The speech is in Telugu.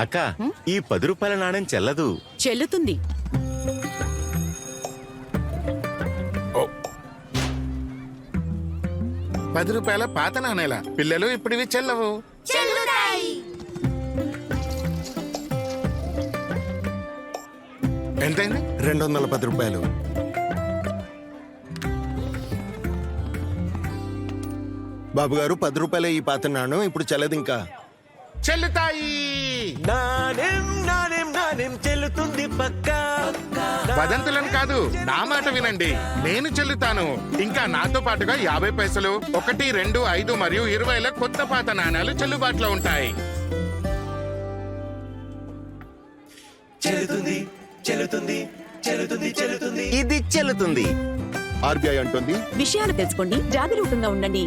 అక్క, ఈ 10 రూపాయల నాణ్యం చెల్లదు. చెల్లుతుంది. ₹10 పాత నాణేల పిల్లలు ఇప్పుడు ఇవి చెల్లవు. ఎంతైంది? 210 రూపాయలు. బాబు గారు 10 రూపాయలే ఈ పాత నాణ్యం, ఇప్పుడు చెల్లదు ఇంకా. చెల్లుతాయి. నాణ్యం నాణ్యం నాణ్యం చెల్లుతుంది పక్కా. వదంతులను కాదు, నా మాట వినండి. నేను చెల్లుతాను. ఇంకా నాతో పాటుగా 50 పైసలు, 1, 2, 5 మరియు 20ల కొత్త పాత నాణాలు చెల్లుబాటులో ఉంటాయి. చెల్లుతుంది చెల్లుతుంది చెల్లుతుంది చెల్లుతుంది ఇది చెల్లుతుంది. ఆర్బీఐ అంటుంది, విషయాలు తెలుసుకోండి, జాగరూకంగా ఉండండి.